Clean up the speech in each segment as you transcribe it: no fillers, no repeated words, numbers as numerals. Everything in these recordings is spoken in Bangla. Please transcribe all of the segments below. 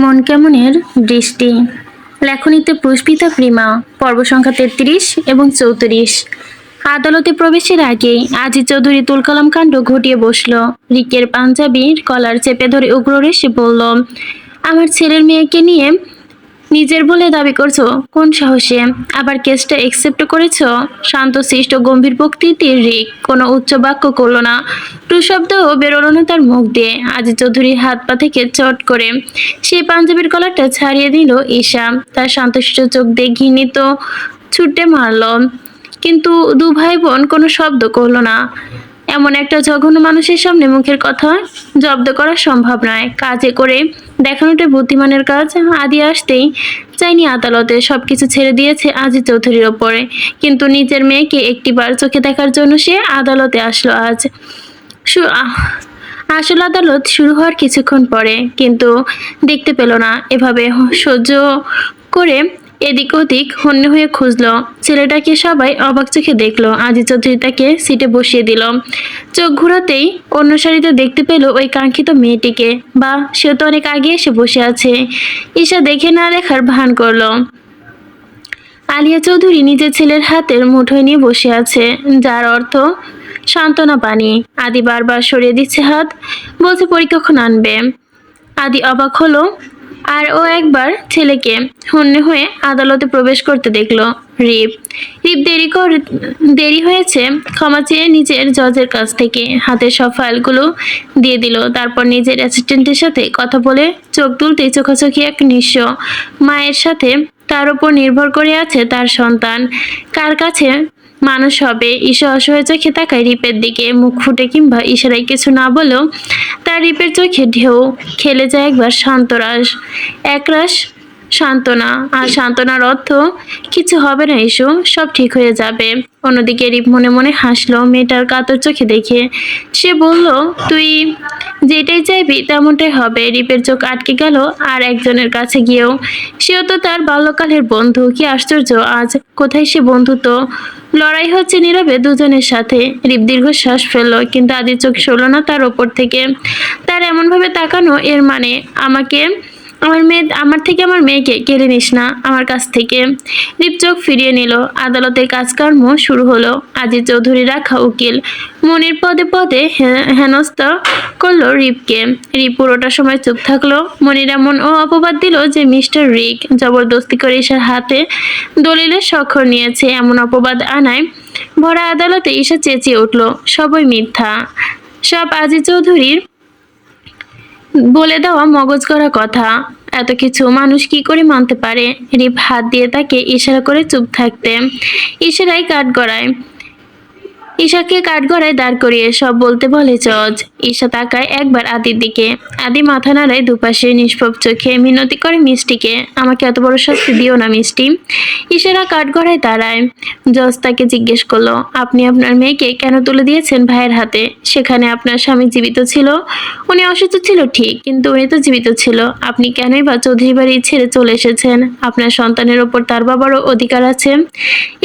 মন কেমনের বৃষ্টি। লেখনীতে পুষ্পিতা প্রিমা। পর্ব সংখ্যা ৩৩ এবং ৩৪। আদালতে প্রবেশের আগেই আজিজ চৌধুরী তুলকালাম কাণ্ড ঘটিয়ে বসল। রিকের পাঞ্জাবির কলার চেপে ধরে উগ্র রেশে বলল, আমার ছেলের মেয়েকে নিয়ে নিজের বলে দাবি করছো কোন সাহসে? আবার কেসটা একসেপ্ট করেছো? শান্তশিষ্ট গম্ভীর প্রকৃতির রিক কোনো উচ্চ বাক্য করল না, টু শব্দও বেরোলো না তার মুখ দিয়ে। আজিজ চৌধুরীর হাত পা থেকে চট করে সেই পাঞ্জাবির কলারটা ছাড়িয়ে দিল ঈশা। তার শান্তশিষ্ট চোখ দিয়ে ঘৃণিত ছুটে মারল, কিন্তু দু ভাই বোন কোনো শব্দ করল না। এমন একটা জঘন্য মানুষের সামনে মুখের কথা জব্দ করা সম্ভব নয়। কাজে করে দেখানোটা বুদ্ধিমানের কাজ। আদি আসতেই চাইনি আদালতে, সবকিছু ছেড়ে দিয়েছে আজিজ চৌধুরীর ওপরে, কিন্তু নিজের মেয়েকে একটিবার চোখে দেখার জন্য সে আদালতে আসলো আজ। আসল আদালত শুরু হওয়ার কিছুক্ষণ পরে, কিন্তু দেখতে পেল না। এভাবে সহ্য করে এদিক ওদিক হন্যে হয়ে খুঁজলো ছেলেটাকে। সবাই অবাক চোখে দেখলো। আজিজ চৌধুরী তাকে সিটে বসিয়ে দিল। চোখ ঘুরাতেই অন্য সারিতে দেখতে পেল ওই কাঙ্ক্ষিত মেয়েটিকে। বা সে তো অনেক আগে এসে বসে আছে। ঈশা দেখে না দেখার ভান করলো। আলিয়া চৌধুরী নিজের ছেলের হাতের মুঠোয় নিয়ে বসে আছে, যার অর্থ সান্ত্বনা পানি। আদি বারবার সরিয়ে দিচ্ছে হাত, বলছে পরীক্ষণ আনবে। আদি অবাক হলো, আর ও একবার ছেলেকে হন্যে হয়ে আদালতে প্রবেশ করতে দেখলো। রিপ রিপ দেরি হয়েছে ক্ষমা চেয়ে নিজের জজের কাছ থেকে হাতের সব ফাইলগুলো দিয়ে দিল। তারপর নিজের অ্যাসিস্ট্যান্টের সাথে কথা বলে চোখ তুলতেই চোখাচোখি এক নিঃস্ব মায়ের সাথে তার উপর নির্ভর করে আছে তার সন্তান। কার কাছে মানুষ হবে? ঈশা অসহায় চোখে তাকায় রিপের দিকে। মুখ ফুটে কিংবা ইশারায় কিছু না বলেও তার রিপের চোখে ঢেউ খেলে যায় একবার একরাশ সান্ত্বনা। আর সান্ত্বনার অর্থ কিছু হবে না ইস্যু, সব ঠিক হয়ে যাবে। অন্যদিকে রিপ মনে মনে হাসলো মেয়েটার কাতর চোখে দেখে। সে বলল, তুই যেটাই চাইবি তেমনটাই হবে। রিপের চোখ আটকে গেল আর একজনের কাছে গিয়েও। সেও তো তার বাল্যকালের বন্ধু। কি আশ্চর্য, আজ কোথায় সে বন্ধুত্ব? লড়াই হচ্ছে নীরবে দুজনের সাথে। রিপ দীর্ঘশ্বাস ফেললো, কিন্তু আদির চোখ সরল না তার ওপর থেকে। তার এমনভাবে তাকানো, এর মানে আমার থেকে আমার মেয়েকে কেড়ে নিস না আমার কাছ থেকে। রিপ চোখ ফিরিয়ে নিল। আদালতের কাজকর্ম শুরু হলো। আজিজ চৌধুরী রাখা উকিল মনির পদে পদে হেনস্থা করলো রিপকে। রিপ পুরোটা সময় চুপ থাকলো। মনির এমন অপবাদ দিল যে মিস্টার রিক জবরদস্তি করে ঈশার হাতে দলিলের স্বাক্ষর নিয়েছে। এমন অপবাদ আনায় ভরা আদালতে ঈশা চেঁচিয়ে উঠল, সবই মিথ্যা, সব আজিজ চৌধুরীর বলে দেওয়া মগজ করা কথা। এত কিছু মানুষ কি করে মানতে পারে? রিপ হাত দিয়ে তাকে ইশারা করে চুপ থাকতে। ইশারায় ঈশাকে কাঠগড়ায় দাঁড় করিয়ে সব বলতে বলে জজ। ঈশা তাকায় একবার আদির দিকে। আদি মাথা নাড়ায় দুপাশে নিষ্পাপ চোখে, মিনতি করে মিষ্টিকে, আমাকে এত বড় শাস্তি দিও না মিষ্টি। ঈশারা কাঠগড়ায় দাঁড়ায়। জজ তাকে জিজ্ঞেস করলো, আপনি আপনার মেয়েকে কেন তুলে দিয়েছেন ভাইয়ের হাতে? সেখানে আপনার স্বামী জীবিত ছিল। উনি অসুস্থ ছিল ঠিক, কিন্তু উনি তো জীবিত ছিল। আপনি কেনই বা চৌধুরী বাড়ি ছেড়ে চলে এসেছেন? আপনার সন্তানের ওপর তার বাবারও অধিকার আছে।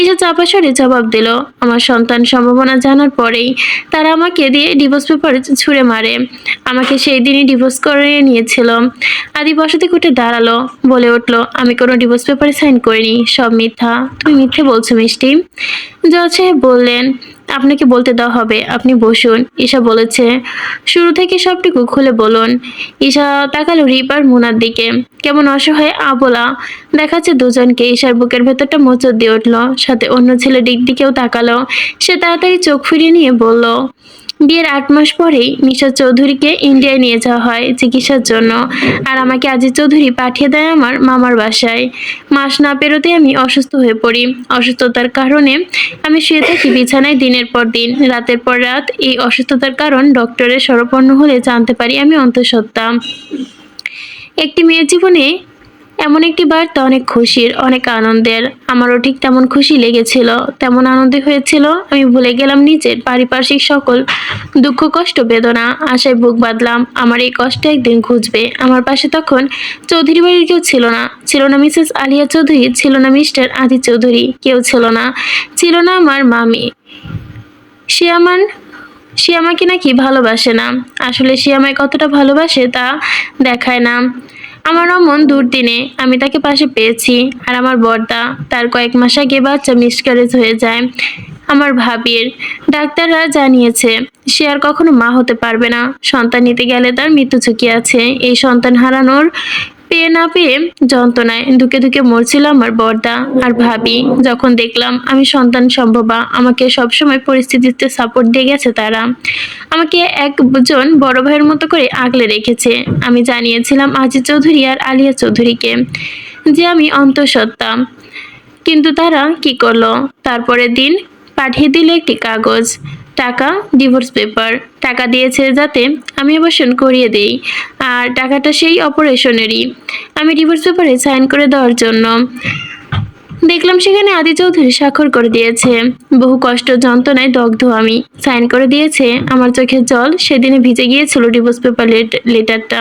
ঈশা চাপা স্বরে জবাব দিল, আমার সন্তান সম্ভাবনা জানার পরেই তারা আমাকে দিয়ে ডিভোর্স পেপার ছুঁড়ে মারে। আমাকে সেই দিনই ডিভোর্স করে নিয়েছিল। আদি বসতি উঠে দাঁড়ালো, বলে উঠলো, আমি কোনো ডিভোর্স পেপারে সাইন করিনি, সব মিথ্যা। তুমি মিথ্যে বলছো মিষ্টি। জজ সাহেব বললেন, আপনাকে বলতে দেওয়া হবে, আপনি বসুন। ঈশা বলেছে, শুরু থেকে সবটুকু খুলে বলুন। ঈশা তাকালো রিপ আর মুনার দিকে, কেমন অসহায় আবলা দেখাচ্ছে দুজনকে। ঈশার বুকের ভেতরটা মোচড় দিয়ে উঠলো, সাথে অন্য ছেলের দিকেও তাকালো। সে তাড়াতাড়ি চোখ ফিরিয়ে নিয়ে বলল, বিয়ের 8 মাস পরেই নিশা চৌধুরীকে ইন্ডিয়ায় নিয়ে যাওয়া হয় চিকিৎসার জন্য, আর আমাকে আজিজ চৌধুরী পাঠিয়ে দেয় আমার মামার বাসায়। মাস না পেরোতে আমি অসুস্থ হয়ে পড়ি। অসুস্থতার কারণে আমি শুয়ে থাকি বিছানায় দিনের পর দিন, রাতের পর রাত। এই অসুস্থতার কারণ ডক্টরের শরণাপন্ন হলে জানতে পারি আমি অন্তঃসত্ত্বা। একটি মেয়ের জীবনে এমন একটি বার্তা অনেক খুশির, অনেক আনন্দের। আমারও ঠিক তেমন খুশি লেগেছিল, তেমন আনন্দ হয়েছিল। আমি ভুলে গেলাম নিজের পারিপার্শ্বিক সকল দুঃখ কষ্ট বেদনা। আশায় বুক বাঁধলাম আমার এই কষ্ট একদিন ঘুচবে। আমার পাশে তখন চৌধুরী বাড়ির কেউ ছিল না। ছিল না মিসেস আলিয়া চৌধুরী, ছিল না মিস্টার আদি চৌধুরী, কেউ ছিল না। ছিল না আমার মামি। সে আমাকে নাকি ভালোবাসে না। আসলে সে আমায় কতটা ভালোবাসে তা দেখায় না। আমার অমন দুর্দিনে আমি তাকে পাশে পেয়েছি। আর আমার বড়দা, তার কয়েক মাস আগে বাচ্চা মিসক্যারেজ হয়ে যায় আমার ভাবির। ডাক্তাররা জানিয়েছে সে আর কখনো মা হতে পারবে না। সন্তান নিতে গেলে তার মৃত্যু ঝুঁকি আছে। এই সন্তান হারানোর পেয়ে না পেয়ে যন্ত্রণায় ধুকে ধুকে মরছিল আমার বড়দা আর ভাবি। যখন দেখলাম আমি সন্তান সম্ভবা, আমাকে সবসময় পরিস্থিতিতে সাপোর্ট দিয়ে গেছে তারা। আমাকে একজন বড় ভাইয়ের মতো করে আগলে রেখেছে। আমি জানিয়েছিলাম আজিজ চৌধুরী আর আলিয়া চৌধুরীকে যে আমি অন্তঃসত্ত্বা, কিন্তু তারা কি করলো? তারপরের দিন পাঠিয়ে দিল একটি কাগজ, টাকা, ডিভোর্স পেপার। টাকা দিয়েছে যাতে আমি অপারেশন করিয়ে দেই, আর টাকাটা সেই অপারেশনেরই। আমি ডিভোর্স পেপারে সাইন করে দেওয়ার জন্য দেখলাম সেখানে আদি চৌধুরী স্বাক্ষর করে দিয়েছে। বহু কষ্ট যন্ত্রণায় দগ্ধ আমি। সাইন করে দিয়েছে। আমার চোখের জল সেদিনে ভিজে গিয়েছিল ডিভোর্স পেপার লেটারটা।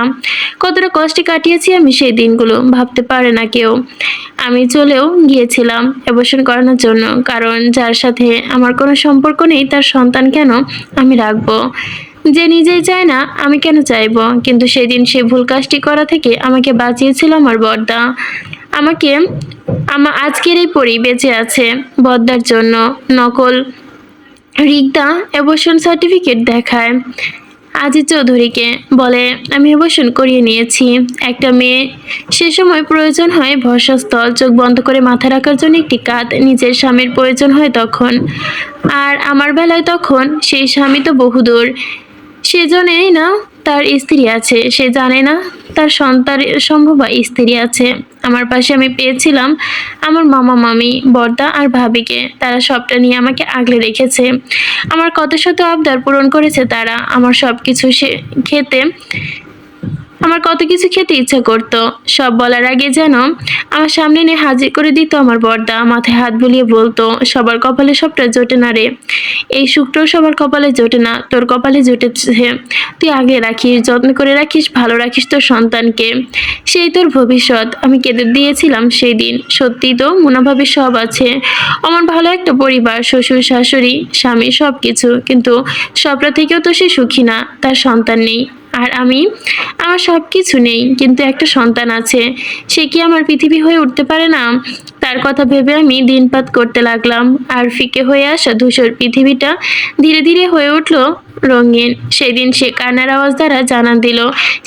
কতটা কষ্টে কাটিয়েছি আমি সেই দিনগুলো ভাবতে পারে না কেউ। আমি চলেও গিয়েছিলাম অ্যাবর্শন করানোর জন্য, কারণ যার সাথে আমার কোনো সম্পর্ক নেই তার সন্তান কেন আমি রাখবো? যে নিজেই চায় না আমি কেন চাইবো? কিন্তু সেদিন সেই ভুল কাজটি করা থেকে আমাকে বাঁচিয়েছিল আমার বড়দা। আমাকে আজকের এই পরি বেঁচে আছে বদ্দার জন্য। নকল রিগদা অ্যাবর্শন সার্টিফিকেট দেখায় আজিজ চৌধুরীকে, বলে আমি অ্যাবর্শন করিয়ে নিয়েছি। একটা মেয়ে সে সময় প্রয়োজন হয় ভরসাস্থল, চোখ বন্ধ করে মাথা রাখার জন্য একটি কাঁধ। নিজের স্বামীর প্রয়োজন হয় তখন। আর আমার বেলায় তখন সেই স্বামী তো বহুদূর। সে জানেই না তার স্ত্রী আছে, সে জানে না তার সন্তানের সম্ভবা স্ত্রী আছে। আমার পাশে আমি পেয়েছিলাম আমার মামা মামি, বড়দা আর ভাবিকে। তারা সবটা নিয়ে আমাকে আগলে রেখেছে। আমার কত শত আবদার পূরণ করেছে তারা। আমার কত কিছু খেতে ইচ্ছা করতো। সব বলার আগে যেন আমার সামনে এনে হাজির করে দিত আমার বড়দা। মাথায় হাত বুলিয়ে বলতো, সবার কপালে সবটা জোটে না রে। এই সুখটাও সবার কপালে জোটে না, তোর কপালে জুটেছে। তুই আগে রাখিস, যত্ন করে রাখিস, ভালো রাখিস তোর সন্তানকে। সেই তোর ভবিষ্যৎ। আমি কেঁদে দিয়েছিলাম সেই দিন। সত্যি তো মুনাভাবি সব আছে। আমার ভালো একটা পরিবার, শ্বশুর শাশুড়ি, স্বামী, সব কিছু। কিন্তু সবটা থেকেও তো সে সুখী না, তার সন্তান নেই। আর আমার সব কিছু নেই, কিন্তু একটা সন্তান আছে। সে কি আমার পৃথিবী হয়ে উঠতে পারে না? তার কথা ভেবে আমি দিনপাত করতে লাগলাম। আর ফিকে হয়ে আসা ধূসর পৃথিবীটা ধীরে ধীরে হয়ে উঠল রঙিন। সেদিন সে কান্নার আওয়াজ দ্বারা জানান দিল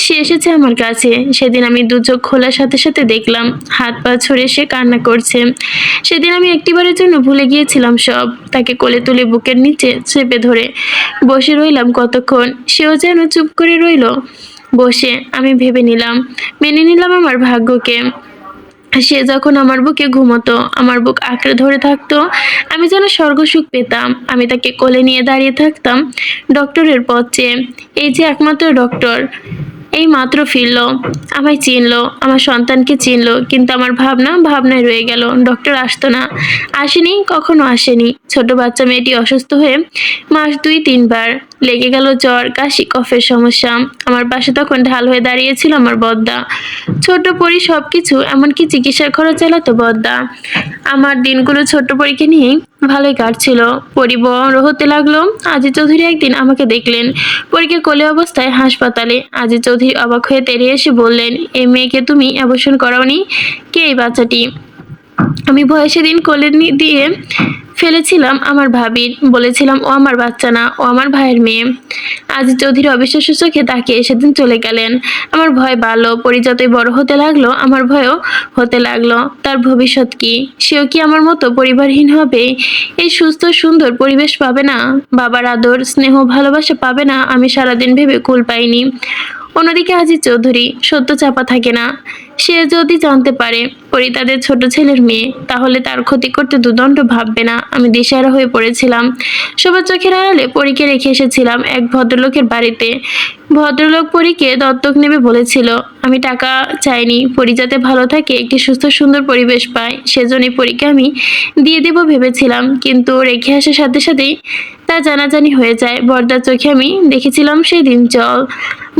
সে এসেছে আমার কাছে। সেদিন আমি দু চোখ খোলার সাথে সাথে দেখলাম হাত পা ছড়ে সে কান্না করছে। সেদিন আমি একটিবারের জন্য ভুলে গিয়েছিলাম সব। তাকে কোলে তুলে বুকের নিচে চেপে ধরে বসে রইলাম কতক্ষণ। সেও যেন চুপ করে রইল বসে। আমি ভেবে নিলাম, মেনে নিলাম আমার ভাগ্যকে। সে যখন আমার বুকে ঘুমোতো, আমার বুক আঁকড়ে ধরে থাকতো, আমি যেন স্বর্গসুখ পেতাম। আমি তাকে কোলে নিয়ে দাঁড়িয়ে থাকতাম ডক্টরের পথ চেয়ে। এই যে একমাত্র ডক্টর এই মাত্র ফিরলো, আমায় চিনলো, আমার সন্তানকে চিনলো। কিন্তু আমার ভাবনায় রয়ে গেল। ডক্টর আসতো না, আসেনি, কখনো আসেনি। ছোট বাচ্চা মেয়েটি অসুস্থ হয়ে মাস 2-3 বার লেগে গেল জ্বর, কাশি, কফের সমস্যা। আমার পাশে তখন ঢাল হয়ে দাঁড়িয়েছিল আমার বদ্দা। ছোট পরি সবকিছু, এমনকি চিকিৎসার খরচ চালাতো বদ্দা। আমার দিনগুলো ছোট্ট পরীকে নিয়েই ভালোই কাটছিল। পরি বড় হতে লাগলো। আজিজ চৌধুরী একদিন আমাকে দেখলেন পরীকে কোলে অবস্থায় হাসপাতালে। আজিজ চৌধুরী অবাক হয়ে তেড়ে এসে বললেন, এই মেয়েকে তুমি অ্যাবর্শন করাওনি? কে এই বাচ্চাটি? আমি ভয়ে সেদিন কোলে দিয়ে ফেলেছিলাম আমার ভাবির। বলেছিলাম ও আমার বাচ্চা না, ও আমার ভাইয়ের মেয়ে। আজিজ চৌধুরী অবিশ্বাস্য চোখে তাকিয়ে সেদিন চলে গেলেন। আমার ভয় বাড়লো। পরি যতই বড় হতে লাগলো আমার ভয়ও হতে লাগলো। তার ভবিষ্যৎ কি? সেও কি আমার মতো পরিবারহীন হবে? এই সুস্থ সুন্দর পরিবেশ পাবে না? বাবার আদর, স্নেহ, ভালোবাসা পাবে না? আমি সারাদিন ভেবে কুল পাইনি। অন্যদিকে আজিজ চৌধুরী, সত্য চাপা থাকে না। সে যদি জানতে পারে পরি তাদের ছোট ছেলের মেয়ে, তাহলে তার ক্ষতি করতে দুদণ্ড ভাববে না। আমি দিশেহারা হয়ে পড়েছিলাম। সবার চোখের আড়ালে পরীকে রেখে এসেছিলাম এক ভদ্রলোকের বাড়িতে। ভদ্রলোক পরীকে দত্তক নেবে বলেছিল। আমি টাকা চাইনি, পরি যাতে ভালো থাকে, একটি সুস্থ সুন্দর পরিবেশ পায়, সেজন্যই পরীকে আমি দিয়ে দেব ভেবেছিলাম। কিন্তু রেখে আসার সাথে সাথেই তা জানাজানি হয়ে যায়। বর্দার চোখে আমি দেখেছিলাম সেদিন জল,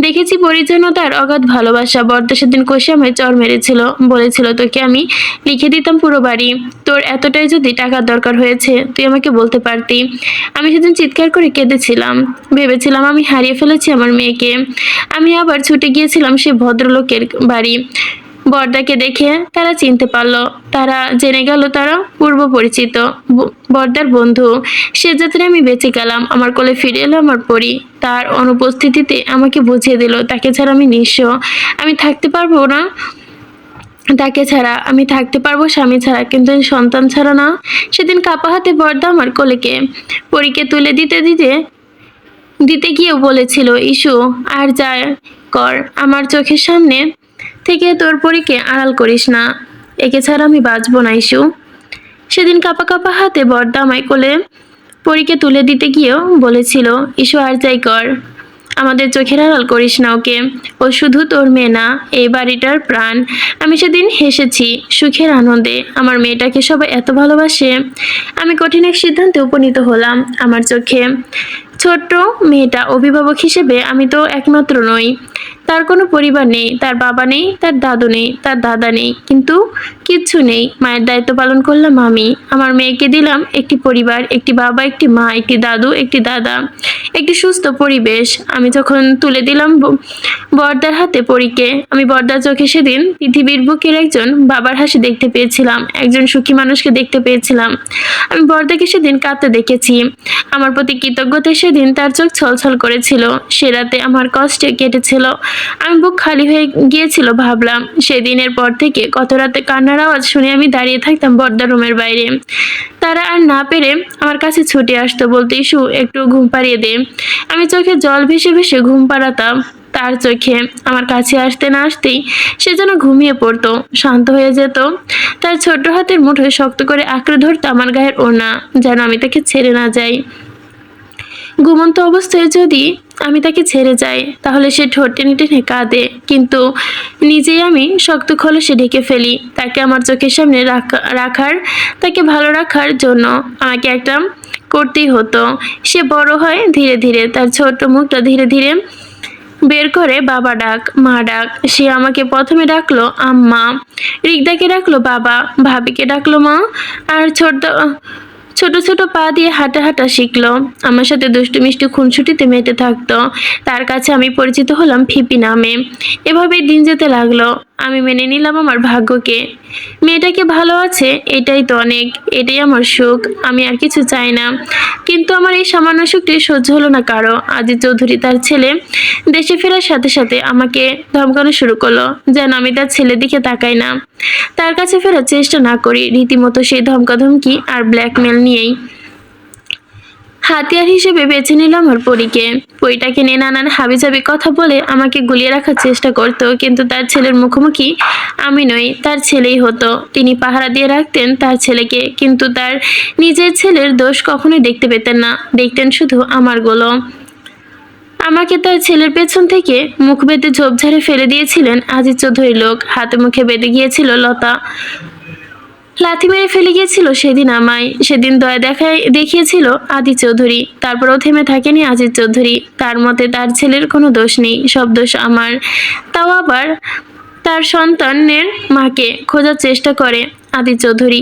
দেখেছি পরিচ্ছন্নতার অগাধ ভালোবাসা। বর্দা সেদিন কষে আমায় চড় মেরেছিল, বলেছিল তোকে আমি লিখে দিতাম পুরো বাড়ি। তোর এতটাই যদি টাকার দরকার হয়েছে তুই আমাকে বলতে পারতি। আমি সেদিন চিৎকার করে কেঁদেছিলাম, ভেবেছিলাম আমি হারিয়ে ফেলেছি আমার মেয়েকে। আমি আবার ছুটে গিয়েছিলাম সে ভদ্রলোকের বাড়ি। বর্দাকে দেখে তারা চিনতে পারলো, তারা জেনে গেল তারা পূর্ব পরিচিত বর্দার বন্ধু। সে যাত্রায় আমি বেঁচে গেলাম। আমার কোলে ফিরে এলো আমার পরি। তার অনুপস্থিতিতে আমাকে বুঝিয়ে দিল তাকে ছাড়া আমি নিঃস্ব। আমি থাকতে পারবো না তাকে ছাড়া, আমি থাকতে পারবো স্বামী ছাড়া, কিন্তু সন্তান ছাড়া না। সেদিন কাপা হাতে বর্দা আমার কোলেকে পরীকে তুলে দিতে দিতে দিতে গিয়েও বলেছিল, ইস্যু আর যা কর আমার চোখের সামনে থেকে তোর পরীকে আড়াল করিস না, একে ছাড়া আমি বাঁচবো না ইস্যু। সেদিন কাপা কাপা হাতে বর্দা আমায় কোলে পরীকে তুলে দিতে গিয়েও বলেছিল, ইস্যু আর যাই কর আমাদের চোখের আড়াল করিস না ওকে, ও শুধু তোর মেয়ে না, এই বাড়িটার প্রাণ। আমি সেদিন হেসেছি সুখের আনন্দে, আমার মেয়েটাকে সবাই এত ভালোবাসে। আমি কঠিন এক সিদ্ধান্তে উপনীত হলাম। আমার চোখে ছোট্ট মেয়েটা অভিভাবক হিসেবে আমি তো একমাত্র নই। তার কোনো পরিবার নেই, তার বাবা নেই, তার দাদু নেই, তার দাদা নেই, কিন্তু কিচ্ছু নেই। মায়ের দায়িত্ব পালন করলাম আমি। আমার মেয়েকে দিলাম একটি পরিবার, একটি বাবা, একটি মা, একটি দাদু, একটি দাদা, একটি সুস্থ পরিবেশ। আমি যখন তুলে দিলাম বর্দার হাতে পরীকে, আমি বর্দার চোখে সেদিন পৃথিবীর বুকের একজন বাবার হাসি দেখতে পেয়েছিলাম, একজন সুখী মানুষকে দেখতে পেয়েছিলাম। আমি বর্দাকে সেদিন কাঁদতে দেখেছি। আমার প্রতি কৃতজ্ঞতায় সেদিন তার চোখ ছলছল করেছিল। সে রাতে আমার কষ্টে কেটেছিল, আমি বুক খালি হয়ে গিয়েছিল। ভাবলাম সেদিনের পর থেকে কত রাতে কান্নার আওয়াজ শুনে আমি দাঁড়িয়ে থাকতাম বর্দার রুমের বাইরে। তারা আর না পেরে আমার কাছে ছুটে আসতো, বলতে, ইস্যু একটু ঘুম পাড়িয়ে দে। আমি চোখে জল ভেসে ভেসে ঘুম পাড়াতাম তার চোখে। আমার কাছে আসতে না আসতেই সে যেন ঘুমিয়ে পড়তো, শান্ত হয়ে যেত। তার ছোট্ট হাতের মুঠোয় শক্ত করে আঁকড়ে ধরতো আমার গায়ের ওড়না, যেন আমি তাকে ছেড়ে না যাই। ঘুমন্ত অবস্থায় যদি আমি তাকে ছেড়ে যাই তাহলে সে ঠোঁট টেনে টেনে কাঁদে, কিন্তু নিজেই আমি শক্ত খোলসে ঢেকে ফেলি। তাকে আমার চোখের সামনে রাখার, তাকে ভালো রাখার জন্য আমাকে একটা করতেই হতো। সে বড় হয় ধীরে ধীরে, তার ছোট্ট মুখটা ধীরে ধীরে বের করে বাবা ডাক, মা ডাক। সে আমাকে প্রথমে ডাকলো আম্মা, রিগদাকে ডাকলো বাবা, ভাবিকে ডাকলো মা, আর ছোট ছোট ছোট পা দিয়ে হাঁটা হাঁটা শিখলো। আমার সাথে দুষ্টু মিষ্টি খুনসুটিতে মেতে থাকতো। তার কাছে আমি পরিচিত হলাম ফিপি নামে। এভাবেই দিন যেতে লাগলো। আমি মেনে নিলাম আমার ভাগ্যকে। মেয়েটাকে ভালো আছে, এটাই তো অনেক, এটাই আমার সুখ। আমি আর কিছু চাই না। কিন্তু আমার এই সামান্য সুখটি সহ্য হলো না কারো। আজিজ চৌধুরী তার ছেলে দেশে ফেরার সাথে সাথে আমাকে ধমকানো শুরু করলো, যেন আমি তার ছেলের দিকে তাকাই না, তার কাছে ফেরার চেষ্টা না করি। রীতিমতো সেই ধমকাধমকি আর ব্ল্যাকমেল নিয়েই হাতিয়ার হিসেবে বেছে নিলাম আমার পরীকে। পরীটাকে নিয়ে নানান হাবিজাবি কথা বলে আমাকে গুলিয়ে রাখার চেষ্টা করতো, কিন্তু তার ছেলের মুখোমুখি আমি নই, তার ছেলেই হতো। তিনি পাহারা দিয়ে রাখতেন তার ছেলেকে, কিন্তু তার নিজের ছেলের দোষ কখনোই দেখতে পেতেন না, দেখতেন শুধু আমারগুলো। আমাকে তার ছেলের পেছন থেকে মুখ বেঁধে ঝোপঝাড়ে ফেলে দিয়েছিলেন আজিজ চৌধুরীর লোক। হাতে মুখে বেঁধে গিয়েছিল লতা, লাথি মেরে ফেলে গিয়েছিল সেদিন আমায়। সেদিন দয়া দেখিয়েছিল আদি চৌধুরী। তারপরও থেমে থাকেনি আজিজ চৌধুরী। তার মতে তার ছেলের কোনো দোষ নেই, সব দোষ আমার। তাও আবার তার সন্তানের মাকে খোঁজার চেষ্টা করে আদি চৌধুরী।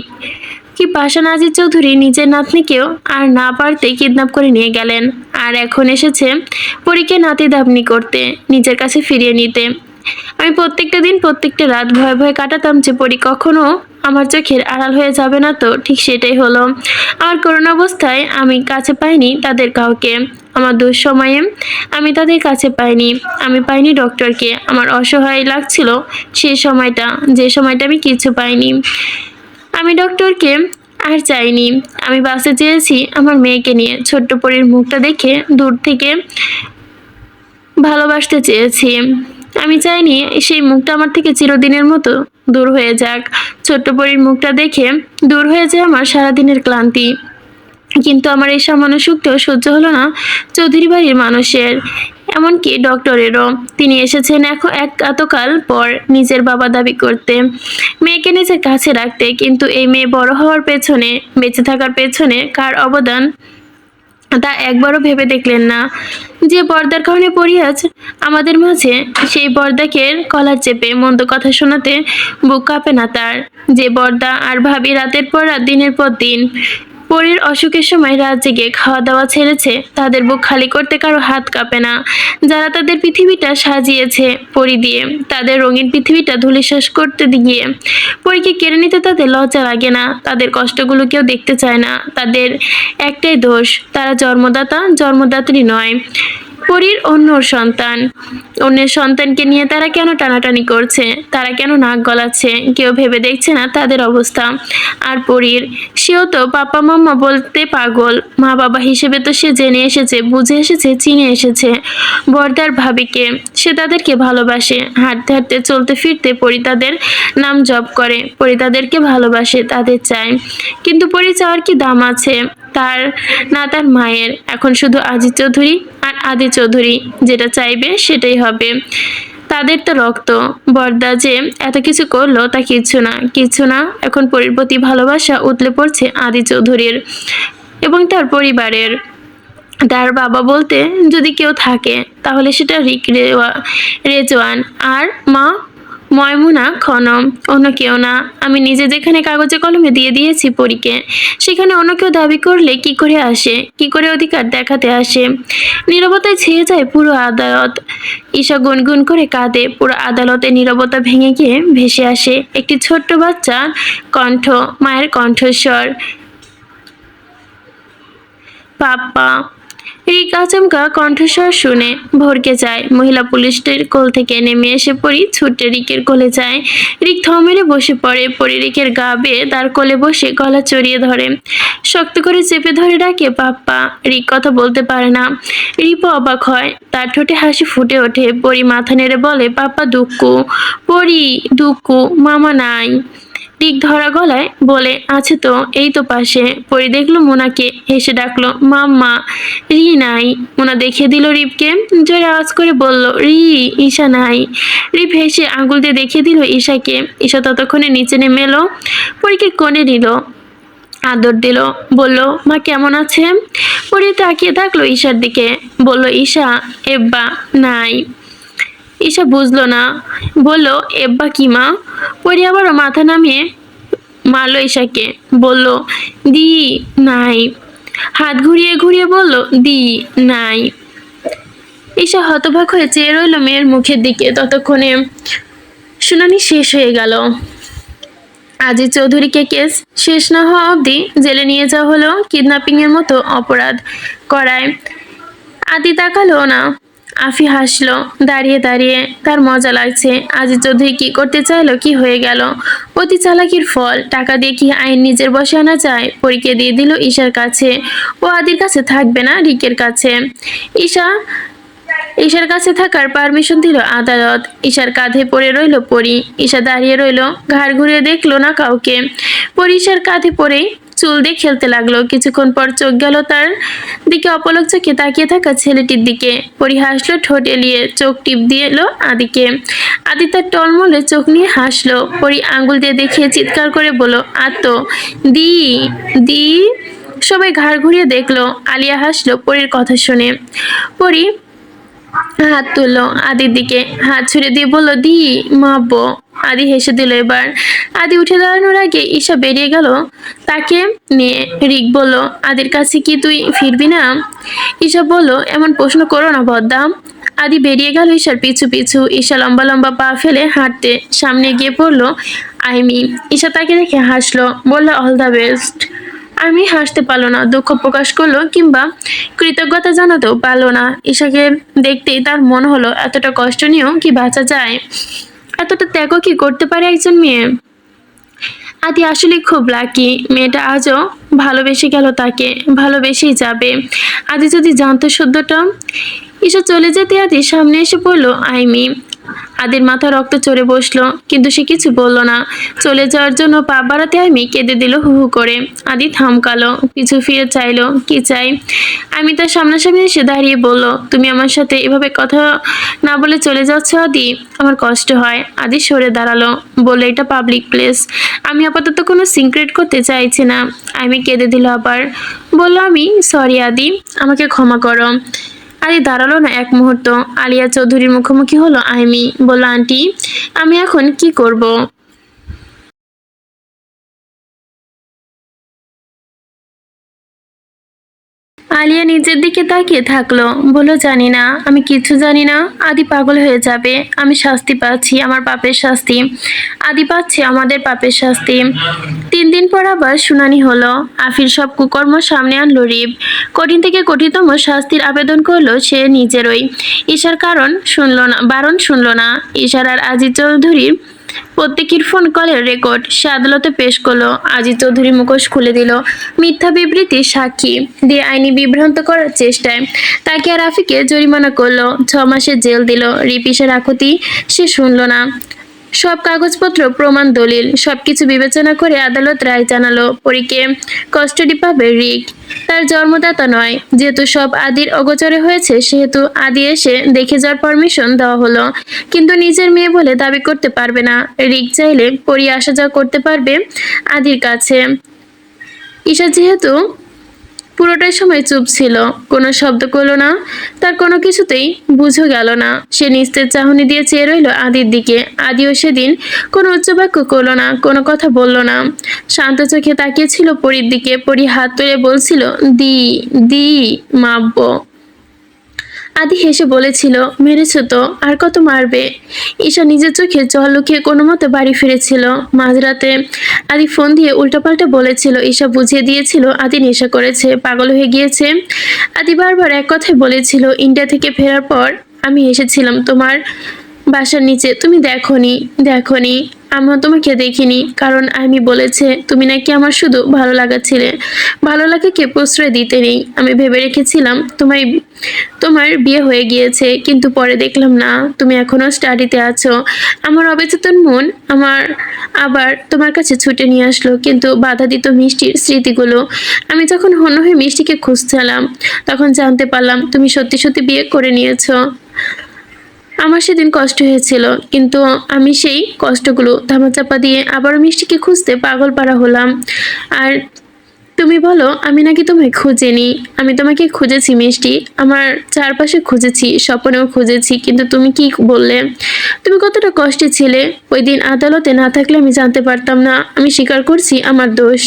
কি পাষাণ আজিজ চৌধুরী নিজের নাতনিকেও আর না পারতে কিডন্যাপ করে নিয়ে গেলেন, আর এখন এসেছে পরীকে নাতি দাবনি করতে, নিজের কাছে ফিরিয়ে নিতে। আমি প্রত্যেকটা দিন প্রত্যেকটা রাত ভয়ে ভয়ে কাটাতাম যে পরী কখনো আমার চোখের আড়াল হয়ে যাবে না। তো ঠিক সেটাই হলো। আমার করোনা অবস্থায় আমি কাছে পাইনি তাদের কাউকে। আমার দুঃসময়ে আমি তাদের কাছে পাইনি। আমি পাইনি ডক্টরকে। আমার অসহায় লাগছিল সেই সময়টা, যে সময়টা আমি কিছু পাইনি। আমি ডক্টরকে আর চাইনি। আমি বাসে চেয়েছি আমার মেয়েকে নিয়ে। ছোট্ট পরীর মুখটা দেখে দূর থেকে ভালোবাসতে চেয়েছি। আমি চাইনি সেই মুখটা আমার থেকে চিরদিনের মতো দূর হয়ে যাক। ছোট্ট পরীর মুখটা দেখে দূর হয়ে যায় আমার সারাদিনের ক্লান্তি। কিন্তু আমার এই সামান্য সুখটাও সহ্য হলো না চৌধুরী বাড়ির মানুষের, এমনকি ডক্টরেরও। তিনি এসেছেন এতকাল পর নিজের বাবা দাবি করতে, মেয়েকে নিজের কাছে রাখতে। কিন্তু এই মেয়ে বড় হওয়ার পেছনে, বেঁচে থাকার পেছনে কার অবদান তা একবারও ভেবে দেখলেন না যে পর্দার কারণে পড়ি আজ আমাদের মাঝে, সেই পর্দাকে কলার চেপে মন্দ কথা শোনাতে বুক কাঁপে না তার। যে পর্দা আর ভাবি রাতের পর রাত দিনের পর দিন পরীর অসুখের সময় রাত জেগে খাওয়া দাওয়া ছেড়েছে, তাদের বুক খালি করতে কারো হাত কাঁপে না। যারা তাদের পৃথিবীটা সাজিয়েছে পরী দিয়ে, তাদের রঙিন পৃথিবীটা ধূলিসাৎ করতে গিয়ে পরীকে কেড়ে নিতে তাদের লজ্জা লাগে না। তাদের কষ্টগুলো কেউ দেখতে চায় না। তাদের একটাই দোষ, তারা জন্মদাত্রী নয়, পরীর অন্যর সন্তান। অন্যের সন্তানকে নিয়ে তারা কেন টানাটানি করছে, তারা কেন নাক গলাচ্ছে, কেউ ভেবে দেখছে না তাদের অবস্থা। আর পরীর, সেও তো পাপা মাম্মা বলতে পাগল। মা বাবা হিসেবে তো সে জেনে এসেছে, বুঝে এসেছে, চিনে এসেছে বর্দার ভাবিকে। সে তাদেরকে ভালোবাসে। হাঁটতে হাঁটতে চলতে ফিরতে পরী তাদের নাম জপ করে, পরী তাদেরকে ভালোবাসে, তাদের চায়। কিন্তু পরী চাওয়ার কি দাম আছে তার, না তার মায়ের? এখন শুধু আজিজ চৌধুরী আর আদি চৌধুরী যেটা চাইবে সেটাই হবে। তাদের তো রক্ত। বর্দা যে এত কিছু করলো তা কিছু না। এখন পরীর প্রতি ভালোবাসা উতলে পড়ছে আদি চৌধুরীর এবং তার পরিবারের। তার বাবা বলতে যদি কেউ থাকে তাহলে সেটা রেজওয়ান আর মা ময়মুনা খনম, অন্য কেউ না। আমি নিজে যেখানে কাগজে কলমে দিয়ে দিয়েছি পরীকে, সেখানে অন্য কেউ দাবি করলে কি করে আসে, কি করে অধিকার দেখাতে আসে? নীরবতায় ছেয়ে যায় পুরো আদালত। ঈশা গুনগুন করে কাঁদে। পুরো আদালতে নীরবতা ভেঙে গিয়ে ভেসে আসে একটি ছোট্ট বাচ্চার কণ্ঠ, মায়ের কণ্ঠস্বর, পাপ্পা। রিক আচমকা কণ্ঠস্বর শুনে ভরকে যায়। মহিলা পুলিশটির কোল থেকে নেমে এসে পরী ছুটে রিকের কোলে যায়। রিক থম মেরে বসে পড়ে। পরী রিকের গা বেয়ে তার কোলে বসে গলা চড়িয়ে ধরে, শক্ত করে চেপে ধরে ডাকে পাপ্পা। রিক কথা বলতে পারে না। রিপও অবাক হয়, তার ঠোঁটে হাসি ফুটে ওঠে। পরী মাথা নেড়ে বলে, পাপ্পা দুক্কু। পরী, দুক্কু মামা নাই। রিক ধরা গলায় বলে, আছে তো, এই তো পাশে। পরী দেখলো মোনাকে, হেসে ডাকলো, মাম্মা। রি নাই। মোনা দেখিয়ে দিল রিপকে, জোরে আওয়াজ করে বলল, রি, ঈশা নাই। রিপ হেসে আঙুল দিয়ে দেখিয়ে দিল ঈশাকে। ঈশা ততক্ষণে নিচে নেমে এলো, পরীকে কোণে নিল, আদর দিল, বলল, মা কেমন আছে? পরী তাকিয়ে থাকলো ঈশার দিকে, বলল, ঈশা, এব্বা নাই। ঈশা বুঝলো না, বলল, এব্বা কি মা? পরী আবারও মাথা নামিয়ে মারলো ঈশাকে, বলল, দি নাই। হাত ঘুরিয়ে ঘুরিয়ে বলল, দি নাই। ঈশা হতবাক হয়ে চেয়ে রইল মেয়ের মুখের দিকে। ততক্ষণে শুনানি শেষ হয়ে গেল। আজিজ চৌধুরীকে কেস শেষ না হওয়া অবধি জেলে নিয়ে যাওয়া হলো কিডন্যাপিং এর মতো অপরাধ করায়। আদি তাকালো না। আফি হাসলো দাঁড়িয়ে দাঁড়িয়ে, তার মজা লাগছে। আজিজ চৌধুরী কি করতে চাইলো, কি হয়ে গেল? অতি চালাকির ফল। টাকা দিয়ে কি আইন নিজের বশে আনা যায়? পরীকে দিয়ে দিল ঈশার কাছে। ও আদির কাছে থাকবে না, রিকের কাছে। ঈশার কাছে থাকার পারমিশন দিল আদালত। ঈশার কাঁধে পড়ে রইল পরী। ঈশা দাঁড়িয়ে রইল, ঘাড় ঘুরিয়ে দেখলো না কাউকে। পরী ঈশার কাঁধে পড়েই চুল দিয়ে খেলতে লাগলো। কিছুক্ষণ পর চোখ গেল তার দিকে, অপলক চোখে তাকিয়ে থাকা ছেলেটির দিকে। পরী হাসলো ঠোঁট এলিয়ে, চোখ টিপ দিয়ে এলো আদিকে। আদি তার টলমলে চোখ নিয়ে হাসলো। পরী আঙ্গুল দিয়ে দেখিয়ে চিৎকার করে বলল, আতো, দি, দি। সবাই ঘাড় ঘুরিয়ে দেখলো। আলিয়া হাসলো পরীর কথা শুনে। পরী হাত তুললো আদির দিকে, হাত ছুড়ে দিয়ে বলল, দি, মাপবো। আদি হেসে দিল এবার। আদি উঠে দাঁড়ানোর আগে ঈশা বেরিয়ে গেল তাকে নিয়ে। রিক বলল, আদির কাছে কি তুই ফিরবি না? ঈশা বলল, এমন প্রশ্ন করো না বদ্দা। আদি বেরিয়ে গেল ঈশার পিছু পিছু। ঈশা লম্বা লম্বা পা ফেলে হাঁটতে সামনে গিয়ে পড়লো আইমি। ঈশা তাকে দেখে হাসলো, বলল, অল দ্য বেস্ট। আমি হাসতে পারলো না, দুঃখ প্রকাশ করলো কিংবা কৃতজ্ঞতা জানাতেও পারলো না। ঈশাকে দেখতেই তার মনে হলো, এতটা কষ্ট নিয়েও কি বাঁচা যায়? এতটা ত্যাগও কি করতে পারে একজন মেয়ে? আদি আসলে খুব লাকি। মেয়েটা আজও ভালোবেসে গেল তাকে, ভালোবেসেই যাবে। আদি যদি জানতো সত্যটা। ঈশা চলে যেতে আদি সামনে এসে পড়লো আইমি। আদির মাথা রক্ত চড়ে বসলো, কিন্তু সে কিছু বলল না। চলে যাওয়ার জন্য পা বাড়াতে আমি কেঁদে দিল হু হু করে। আদি থামকালো, পিছু ফিরে চাইলো, কি চাই? আমি তার সামনাসামনি এসে দাঁড়িয়ে বলল, তুমি আমার সাথে এভাবে কথা না বলে চলে যাচ্ছ আদি? আমার কষ্ট হয়। আদি সরে দাঁড়ালো, বললো, এটা পাবলিক প্লেস, আমি আপাতত কোনো সিক্রেট করতে চাইছি না। আমি কেঁদে দিল আবার, বললো, আমি সরি আদি, আমাকে ক্ষমা করো। আদি দাঁড়ালো না এক মুহূর্ত। আলিয়া চৌধুরীর মুখোমুখি হলো আইমি, বলল, আন্টি আমি এখন কি করব? আলিয়া নিজের দিকে তাকিয়ে থাকলো, বলল, জানি না, আমি কিছু জানি না। আদি পাগল হয়ে যাবে, আমি শাস্তি পাচ্ছি, আমার পাপের শাস্তি। আদি পাচ্ছে আমাদের পাপের শাস্তি। 3 দিন পর আবার শুনানি হলো। আফির সব কুকর্ম সামনে আনলো রিব। কঠিন থেকে কঠিনতম শাস্তির আবেদন করলো সে নিজেরই। ঈশার বারণ শুনলো না। ঈশার আর আজিজ চৌধুরীর প্রত্যেকের ফোন কলের রেকর্ড সে আদালতে পেশ করলো। আজিজ চৌধুরী মুখোশ খুলে দিল, মিথ্যা বিবৃতির সাক্ষী দিয়ে আইনি বিভ্রান্ত করার চেষ্টায় তাকে আর রাফিকে জরিমানা করলো, 6 মাসের জেল দিল। রিপিসের আকুতি সে শুনলো না। সব কাগজপত্র, প্রমাণ, দলিল সবকিছু বিবেচনা করে আদালত রায় জানালো, পরীকে কাস্টাডি পাবে রিক, তার জন্মদাতা নয়। যেহেতু সব আদির অগোচরে হয়েছে, সেহেতু আদি এসে দেখে যাওয়ার পারমিশন দেওয়া হলো, কিন্তু নিজের মেয়ে বলে দাবি করতে পারবে না। রিক চাইলে পরি আসা যাওয়া করতে পারবে আদির কাছে। ঈশা যেহেতু পুরোটাই সময় চুপ ছিল, কোনো শব্দ করলো না, তার কোনো কিছুতেই বুঝো গেল না। সে নিস্তেজ চাহনি দিয়ে চেয়ে রইল আদির দিকে। আদিও সেদিন কোনো উচ্চবাক্য করলো না, কোনো কথা বলল না, শান্ত চোখে তাকিয়েছিল পরীর দিকে। পরী হাত তুলে বলছিল, দি দি মাপবো। আদি হেসে বলেছিল, মেরেছো তো, আর কত মারবে? ঈশা নিজের চোখে জল লুকিয়ে কোনো মতে বাড়ি ফিরেছিল। মাঝরাতে আদি ফোন দিয়ে উল্টাপাল্টা বলেছিল। ঈশা বুঝিয়ে দিয়েছিল আদি নেশা করেছে, পাগল হয়ে গিয়েছে। আদি বারবার এক কথাই বলেছিল, ইন্ডিয়া থেকে ফেরার পর আমি এসেছিলাম তোমার বাসার নিচে, তুমি দেখোনি। আমিও তোমাকে দেখিনি, কারণ আমি বলেছে তুমি নাকি আমার শুধু ভালো লাগা ছিলে, ভালো লাগাকে প্রশ্রয় দিতে নেই। আমি ভেবে রেখেছিলাম তোমার বিয়ে হয়ে গিয়েছে, কিন্তু পরে দেখলাম না, তুমি এখনো স্টাডিতে আছো। আমার অবচেতন মন আবার তোমার কাছে ছুটে নিয়ে আসলো, কিন্তু বাধা দিত মিষ্টির স্মৃতিগুলো। আমি যখন হন্য হয়ে মিষ্টিকে খুঁজছিলাম, তখন জানতে পারলাম তুমি সত্যি সত্যি বিয়ে করে নিয়েছো। আমার সেদিন কষ্ট হয়েছিল, কিন্তু আমি সেই কষ্টগুলো ধামাচাপা দিয়ে আবারও মিষ্টিকে খুঁজতে পাগল পারা হলাম। আর তুমি বলো আমি নাকি তোমায় খুঁজিনি। আমি তোমাকে খুঁজেছি মিষ্টি, আমার চারপাশে খুঁজেছি, স্বপ্নেও খুঁজেছি, কিন্তু তুমি কি বললে? তুমি কতটা কষ্টে ছিলে। ওই দিন আদালতে না থাকলে আমি জানতে পারতাম না। আমি স্বীকার করছি আমার দোষ,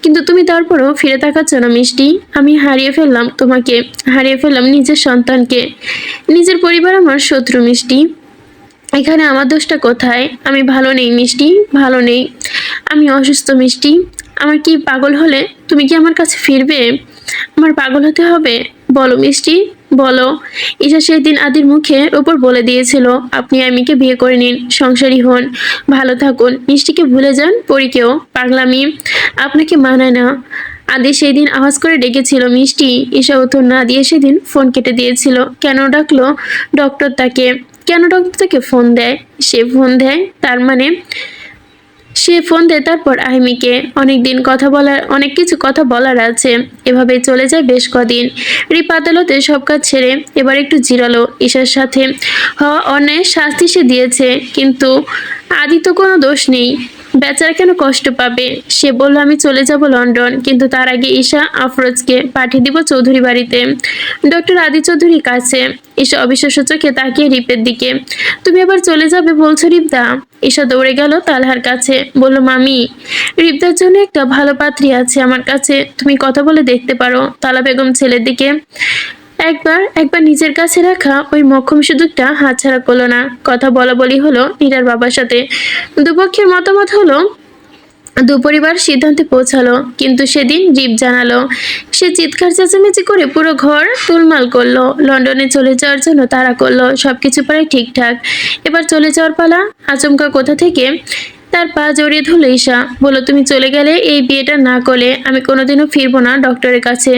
কিন্তু তুমি তারপরও ফিরে তাকাচ্ছ না মিষ্টি। আমি হারিয়ে ফেললাম তোমাকে, হারিয়ে ফেললাম নিজের সন্তানকে। নিজের পরিবার আমার শত্রু মিষ্টি। এখানে আমার দোষটা কোথায়? আমি ভালো নেই মিষ্টি, ভালো নেই। আমি অসুস্থ মিষ্টি। আমার কি পাগল হলে তুমি কি আমার কাছে ফিরবে? আমার পাগল হতে হবে? বলো মিষ্টি, বলো। ঈশা সেই দিন আদির মুখের ওপর বলে দিয়েছিল, আপনি আমিকে বিয়ে করে নিন, সংসারী হন, ভালো থাকুন, মিষ্টিকে ভুলে যান, পরীকেও। পাগলামি আপনাকে মানায় না। আদি সেই দিন আওয়াজ করে ডেকেছিল মিষ্টি। ঈশা উত্তর না দিয়ে সেদিন ফোন কেটে দিয়েছিল। কেন ডাকলো ডক্টর তাকে? কেন ডক্টর তাকে ফোন দেয়? সে ফোন দেয়, তার মানে সে ফোন দেয় তারপর আহিমিকে। অনেক কিছু কথা বলার আছে। এভাবে চলে যায় বেশ কদিন। রিপা আদালতে সব কাজ ছেড়ে এবার একটু জিরালো। ঈশার সাথে হওয়া অন্যায় শাস্তি সে দিয়েছে, কিন্তু আদি তো কোনো দোষ নেই, বেচারা কেন কষ্ট পাবে? সে বলল, আমি চলে যাব লন্ডন, কিন্তু তার আগে ঈশা আফরোজকে পাঠিয়ে দিব চৌধুরী বাড়িতে, ডক্টর আদি চৌধুরীর কাছে। ঈশা অবিশ্বাস্য চোখে তাকিয়ে রিপের দিকে। তুমি আবার চলে যাবে বলছো রিপদা? ঈশা দৌড়ে গেল তালহার কাছে, বলল, মামি, রিপদার জন্য একটা ভালো পাত্রী আছে আমার কাছে, তুমি কথা বলে দেখতে পারো। তালা বেগম ছেলের দিকে একবার নিজের কাছে রাখা ওই মক্ষম সুযোগটা হাতছাড়া করলো না। কথা বলা বলি হলো নীরার বাবার সাথে। দুপক্ষের মতামত হলো, দুপরিবার সিদ্ধান্তে পৌঁছালো, কিন্তু সেদিন রিপ জানালো সে চিৎকার চেঁচামেচি করে পুরো ঘর তোলমাল করলো। লন্ডনে চলে যাওয়ার জন্য তাড়া করলো। সবকিছু প্রায় ঠিকঠাক, এবার চলে যাওয়ার পালা। আচমকা কোথা থেকে তার পা জড়িয়ে ধরল ঈশা, বলল, তুমি চলে গেলে, এই বিয়েটা না করলে আমি কোনোদিনও ফিরবো না ডক্টরের কাছে।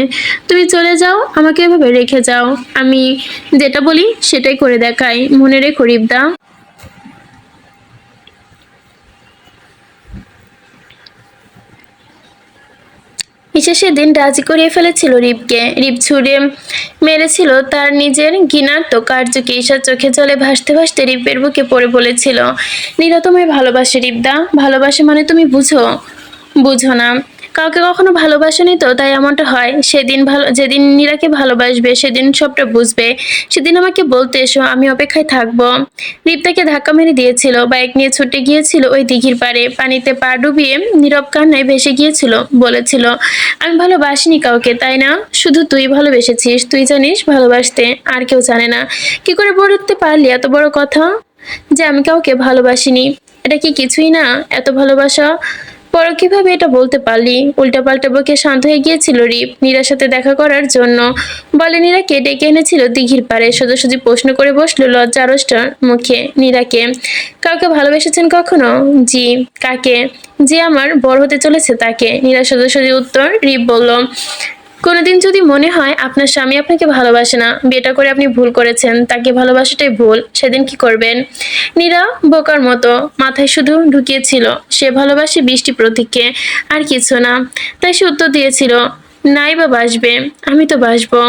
তুমি চলে যাও, আমাকে এভাবে রেখে যাও। আমি যেটা বলি সেটাই করে দেখাই, মনে রেখো রিপদা। ঈশা সেদিন রাজি করিয়ে ফেলেছিল রিপকে। রিপ ছুড়ে মেরেছিল তার নিজের ঘৃণার্ত কার্যকে। ঈশার চোখে জলে ভাসতে ভাসতে রিপের বুকে পড়ে বলেছিল, নীরা তোমায় ভালোবাসে রিপদা, ভালোবাসে মানে তুমি বুঝো? বুঝো না। কাউকে কখনো ভালোবাসেনি তো, তাই এমনটা হয়। যেদিন নীরাকে ভালোবাসবে সেদিন সবটা বুঝবে। সেদিন আমাকে বলতে এসো, আমি অপেক্ষায় থাকবো। রিপ্তাকে ধাক্কা মেরে দিয়েছিল, বাইক নিয়ে ছুটে গিয়েছিল ওই দিঘির পাড়ে, পানিতে পা ডুবিয়ে নীরব কান্নায় ভেসে গিয়েছিল। বলেছিল, আমি ভালোবাসিনি কাউকে, তাই না? শুধু তুই ভালোবেসেছিস, তুই জানিস ভালোবাসতে, আর কেউ জানে না। কি করে বলতে পারলি এত বড় কথা যে আমি কাউকে ভালোবাসিনি? এটা কি কিছুই না? এত ভালোবাসা পর কিভাবে এটা বলতে পারলি? উল্টাপাল্টা বকে শান্ত হয়ে গিয়েছিল রিপ নীরার সাথে দেখা করার জন্য। বলে নীরাকে ডেকে এনেছিল দিঘির পাড়ে। সোজাসুজি প্রশ্ন করে বসলো লজ্জারষ্ট মুখে নীরাকে, কাউকে ভালোবেসেছেন কখনো? জি। কাকে? যে আমার বড় হতে চলেছে তাকে। নীরা সোজাসুজি উত্তর। রিপ বলল, কোনোদিন যদি মনে হয় আপনার স্বামী আপনাকে ভালোবাসে না, বিয়েটা করে আপনি ভুল করেছেন, তাকে ভালোবাসাটাই ভুল, সেদিন কি করবেন? নীরা বোকার মতো মাথায় শুধু ঢুকিয়েছিল সে ভালোবাসে বৃষ্টি প্রতীককে, আর কিছু না। তাই সে উত্তর দিয়েছিল, নাই বা বাসবে, আমি তো বাসবো,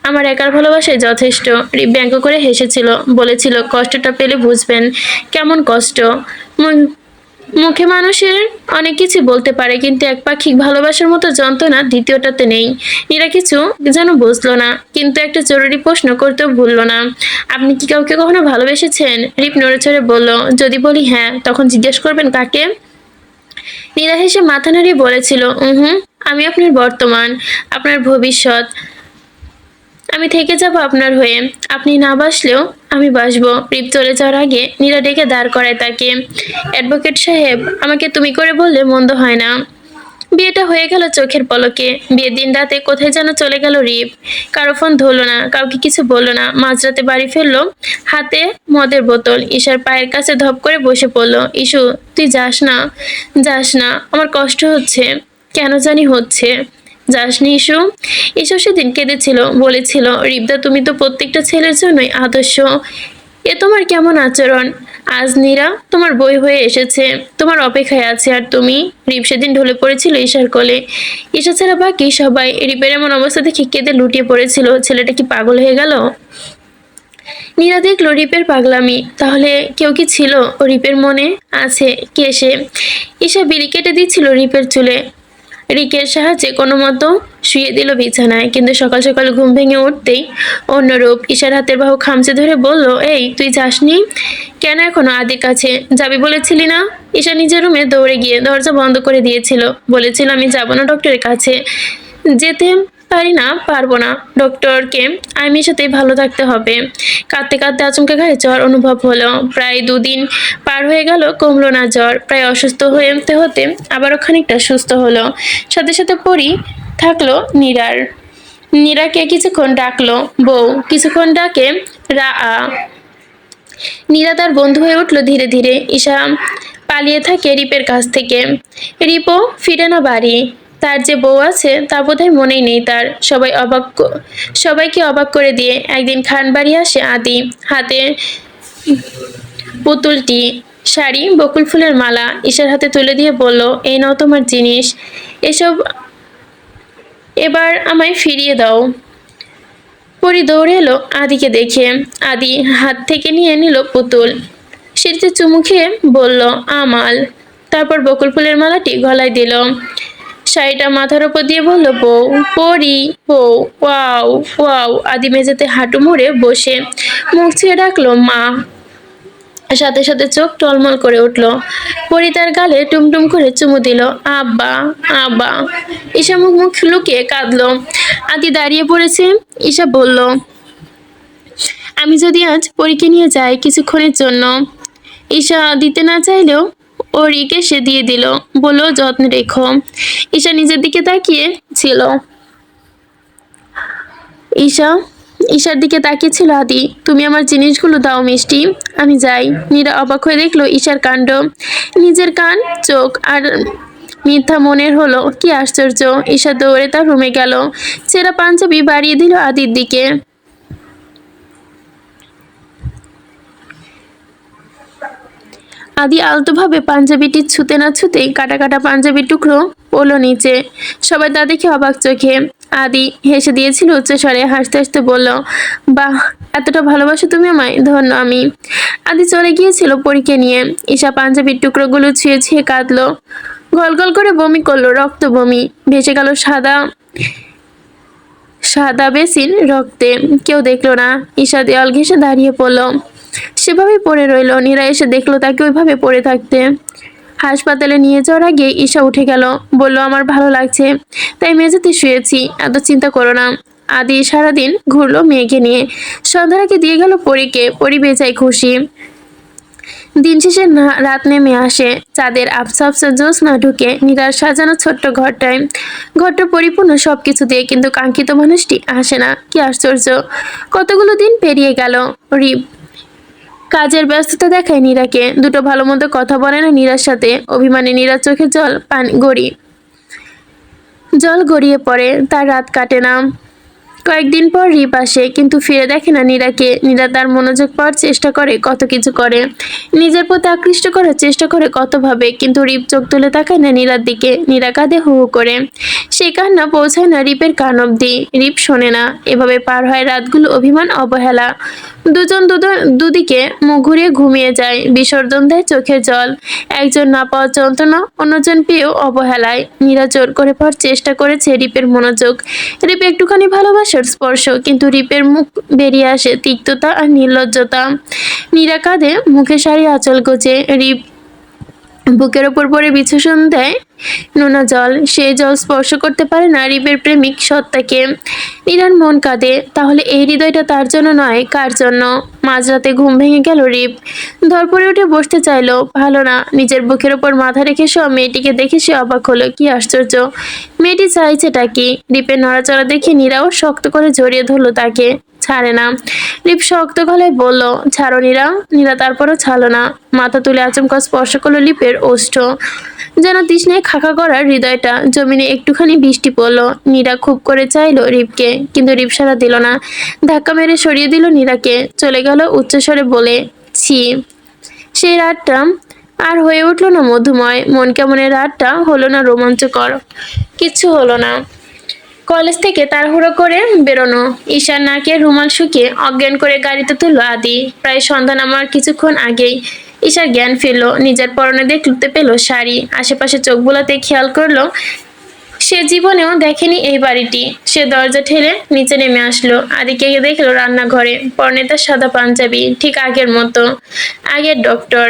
আমার একার ভালোবাসায় যথেষ্ট। রিপ ব্যঙ্গ করে হেসেছিল, বলেছিল, কষ্টটা পেলে বুঝবেন কেমন কষ্ট। মুখে মানুষের অনেক কিছু বলতে পারে, কিন্তু একপাক্ষিক ভালোবাসার মতো যন্ত্রণা দ্বিতীয়টাতে নেই। নীরা কিছু যেন বুঝলো না, কিন্তু একটা জরুরি প্রশ্ন করতেও ভুললো না। আপনি কি কাউকে কখনো ভালোবেসেছেন? রিপ নড়েচড়ে বলল, যদি বলি হ্যাঁ, তখন জিজ্ঞেস করবেন কাকে? নীরা হেসে মাথা নাড়িয়ে বলেছিল, হুম, আমি আপনার বর্তমান, আপনার ভবিষ্যৎ, আমি থেকে যাব আপনার হয়ে। আপনি না বাসলেও আমি বাসবো। রিপ চলে যাওয়ার আগে নীরা ডেকে দাঁড় করায় তাকে, অ্যাডভোকেট সাহেব, আমাকে তুমি করে বললে মন্দ হয় না। বিয়েটা হয়ে গেল চোখের পলকে। বিয়ের দিন রাতে কোথায় যেন চলে গেল রিপ। কারো ফোন ধরলো না, কাউকে কিছু বললো না। মাঝরাতে বাড়ি ফিরলো, হাতে মদের বোতল। ঈশার পায়ের কাছে ধপ করে বসে পড়লো। ইস্যু, তুই যাস না, যাস না, আমার কষ্ট হচ্ছে, কেন জানি হচ্ছে। যাসনি ইস্যু? ইস্যু সেদিন কেঁদেছিল, বলেছিল, রিপদা তুমি তো প্রত্যেকটা ছেলের জন্যই আদর্শ, এ তোমার কেমন আচরণ? আজ নীরা তোমার বই হয়ে এসেছে, তোমার অপেক্ষায় আছে, আর তুমি? রিপ সেদিন ঢলে পড়েছিল ঈশার কোলে। ঈশা ছাড়া বাকি সবাই রিপের এমন অবস্থা দেখে কেঁদে লুটিয়ে পড়েছিল। ছেলেটা কি পাগল হয়ে গেল? নীরা দেখলো রিপের পাগলামি। তাহলে কেউ কি ছিল ও রিপের মনে? আছে। কে সে? ঈশা বিড়ি কেটে দিচ্ছিল রিপের চুলে। রিকের সাহায্যে কোনো মতো শুয়ে দিল বিছানায়, কিন্তু সকাল সকাল ঘুম ভেঙে উঠতেই অন্যরূপ। ঈশার হাতের বাহু খামচে ধরে বলল, এই তুই যাসনি কেন এখনো আদির কাছে? যাবি বলেছিলি না? ঈশা নিজের রুমে দৌড়ে গিয়ে দরজা বন্ধ করে দিয়েছিল। বলেছিল, আমি যাব না ডক্টরের কাছে, যেতে পারি না, পারবো না। ডক্টরকে আইমির সাথেই ভালো থাকতে হবে। কাঁদতে কাঁদতে আচমকা ঘাড়ে জ্বর অনুভব হলো। প্রায় 2 দিন পার হয়ে গেল, কমলো না জ্বর। প্রায় অসুস্থ হয়ে হতে হতে আবারও খানিকটা সুস্থ হলো। সাথে সাথে পরি থাকলো নীরার। নীরাকে কিছুক্ষণ ডাকলো বউ, কিছুক্ষণ ডাকে রা আ। নীরা তার বন্ধু হয়ে উঠলো ধীরে ধীরে। ঈশা পালিয়ে থাকে রিপের কাছ থেকে। রিপও ফিরে না বাড়ি। তার যে বউ আছে তা বোধহয় মনেই নেই তার। সবাইকে অবাক করে দিয়ে একদিন খান বাড়ি আসে আদি, হাতে পুতুলটি, শাড়ি, বকুল ফুলের মালা। ঈশার হাতে তুলে দিয়ে বলল, এই নাও তোমার জিনিস, এসব এবার আমায় ফিরিয়ে দাও। পরি দৌড়ে এলো আদিকে দেখে। আদি হাত থেকে নিয়ে নিল পুতুল, সিঁড়িতে চুমু খেয়ে বলল, আমাল। তারপর বকুল ফুলের মালাটি গলায় দিল, শাড়িটা মাথার উপর দিয়ে বলল, বউ, পরি, বউ, ওয়াও ওয়াও। আদি মেঝেতে হাঁটু মুড়ে বসে মুখ ছুঁয়ে ডাকলো, মা। সাথে সাথে চোখ টলমল করে উঠল। পরি তার গালে টুমটুম করে চুমু দিল, আব্বা, আব্বা। ঈশা মুখ মুখ লুকিয়ে কাঁদলো। আদি দাঁড়িয়ে পড়েছে। ঈশা বলল, আমি যদি আজ পরীকে নিয়ে যাই কিছুক্ষণের জন্য? ঈশা দিতে না চাইলেও ওরিকে সে দিয়ে দিল, বলল, যত্নে রেখো। ঈশা নিজের দিকে তাকিয়ে ছিল। ঈশা ঈশার দিকে তাকিয়েছিল আদি। তুমি আমার জিনিসগুলো দাও মিষ্টি, আমি যাই। নীরা অবাক হয়ে দেখলো ঈশার কাণ্ড। নিজের কান, চোখ আর মিথ্যা মনের হলো। কি আশ্চর্য! ঈশা দৌড়ে তার রুমে গেল, ছেঁড়া পাঞ্জাবি বাড়িয়ে দিল আদির দিকে। আদি আলতোভাবে পাঞ্জাবিটি ছুতে না ছুতেই কাটা কাটা পাঞ্জাবির টুকরো পড়লো নিচে। সবাই তা দেখে অবাক চোখে। আদি হেসে দিয়েছিল উচ্চস্বরে, হাসতে হাসতে বলল, বাহ, এতটা ভালোবাসো তুমি আমায়, ধন্য আমি। আদি চলে গিয়েছিল পরীকে নিয়ে। ঈশা পাঞ্জাবির টুকরোগুলো ছুঁয়ে ছুঁয়ে কাঁদলো। গল গল করে বমি করলো, রক্ত বমি ভেসে গেল সাদা সাদা বেসিন রক্তে। কেউ দেখলো না। ঈশা দেওয়াল ঘেঁষে দাঁড়িয়ে পড়লো। সেভাবেই পড়ে রইল। নীরা এসে দেখলো তাকে ওইভাবে পড়ে থাকতে। হাসপাতালে নিয়ে যাওয়ার আগে ঈশা উঠে গেল, বলল, আমার ভালো লাগছে তাই মেঝেতে শুয়েছি, এত চিন্তা করো না। আদি সারাদিন ঘুরলো মেয়েকে নিয়ে। সন্ধ্যার আগে দিয়ে গেল পরীকে। পরী বেজায় খুশি। দিন শেষে রাত নেমে আসে। চাঁদের আবছা আবছা জ্যোৎস্না ঢুকে নীরার সাজানো ছোট্ট ঘরটায়। ঘরটা পরিপূর্ণ সবকিছু দিয়ে, কিন্তু কাঙ্ক্ষিত মানুষটি আসে না। কি আশ্চর্য! কতগুলো দিন পেরিয়ে গেল। রিপ কাজের ব্যস্ততা দেখায় নীরাকে। দুটো ভালো মন্দ কথা বলে না নীরার সাথে। অভিমানে নীরার চোখে জল গড়িয়ে পড়ে। তার রাত কাটে না। কয়েকদিন পর রিপ আসে, কিন্তু ফিরে দেখে না নীরাকে। নীরা তার মনোযোগ পাওয়ার চেষ্টা করে, কত কিছু করে, নিজের প্রতি আকৃষ্ট করার চেষ্টা করে কতভাবে, কিন্তু রিপ চোখ তুলে তাকায় না নীরার দিকে। নীরা কাঁদে হু হু করে। সেই কান্না পৌঁছায় না রিপের কান অব্দি। রিপ শোনে না। এভাবে পার হয় রাতগুলো, অভিমান, অবহেলা। দুজন দুদিকে মুখ ঘুরিয়ে ঘুমিয়ে যায়। বিসর্জন দেয় চোখের জল। একজন না পাওয়ার যন্ত্রণা, অন্যজন পেয়েও অবহেলায়। নীরা জোর করে পাওয়ার চেষ্টা করেছে রিপের মনোযোগ, রিপ একটুখানি ভালোবাসার স্পর্শ, কিন্তু রিপের মুখ বেরিয়ে আসে তিক্ততা আর নির্লজ্জতা। নীরা কাঁধে মুখে শাড়ি আঁচল গোছে। রিপ বুকের ওপর পড়ে বিছাসন দেয় নোনা জল। সেই জল স্পর্শ করতে পারে না রিপের প্রেমিক সত্তাকে। নীরার মন কাঁদে। তাহলে এই হৃদয়টা তার জন্য নয়, কার জন্য? মাঝরাতে ঘুম ভেঙে গেল রিপ। ধরপড়ে উঠে বসতে চাইলো, ভালো না। নিজের বুকের ওপর মাথা রেখে সব মেয়েটিকে দেখে সে অবাক হলো। কি আশ্চর্য! মেয়েটি চাইছেটা কি? রিপের নড়াচড়া দেখে নীরাও শক্ত করে জড়িয়ে ধরলো তাকে। ছাড়ে না। রিপ শক্ত গলায় বলল, ছাড়ো নীরা। নীরা তারপরও ছাড়লো না। মাথা তুলে আচমকা স্পর্শ করলো লিপের ওষ্ঠ। যেন তৃষ্ণায় খাকা করার হৃদয়টা। জমিনে একটুখানি বৃষ্টি পড়লো। নীরা খুব করে চাইলো রিপকে, কিন্তু রিপ সাড়া দিল না। ধাক্কা মেরে সরিয়ে দিল নীরাকে। চলে গেল উচ্চস্বরে বলে, ছি। সেই রাতটা আর হয়ে উঠলো না মধুময়। মন কেমনের রাতটা হলো না রোমাঞ্চকর। কিচ্ছু হলো না। কলেজ থেকে তাড়াহুড়ো করে বেরোনো। ঈশার নাকে রুমাল শুকিয়ে অজ্ঞান করে গাড়িতে তুললো আদি। প্রায় সন্ধ্যা নামার কিছুক্ষণ আগেই ঈশার জ্ঞান ফিরল। নিজের পরনে দেখতে পেল শাড়ি। আশেপাশে চোখ বোলাতে খেয়াল করলো সে জীবনেও দেখেনি এই বাড়িটি। সে দরজা ঠেলে নিচে নেমে আসলো। আদিকে দেখলো রান্নাঘরে, পরনে তার সাদা পাঞ্জাবি, ঠিক আগের মতো, আগের ডক্টর।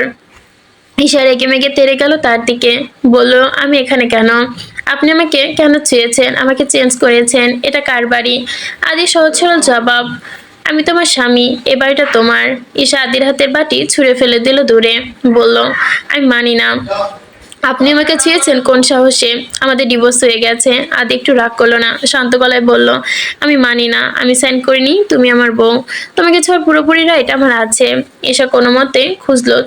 ঈশা রেগে মেগে তেড়ে গেল তার দিকে। বলল, আমি এখানে কেন? আপনি আমাকে কেন ছুঁয়েছেন? আমাকে চেঞ্জ করেছেন? এটা কার বাড়ি? আদি সহজ সরল জবাব, আমি তোমার স্বামী, এ বাড়িটা তোমার। ঈশা আদির হাতের বাটি ছুঁড়ে ফেলে দিল দূরে। বলল, আমি মানি না। আপনি আমাকে ছুঁয়েছেন কোন সাহসে? আমাদের ডিভোর্স হয়ে গেছে। আদি একটু রাগ করলো না, শান্ত গলায় বলল, আমি মানি না। আমি সাইন করিনি, তুমি আমার বউ। তোমাকে ছোঁয়ার পুরোপুরি রাইট আমার আছে। ঈশা কোনো মতে খুঁজলো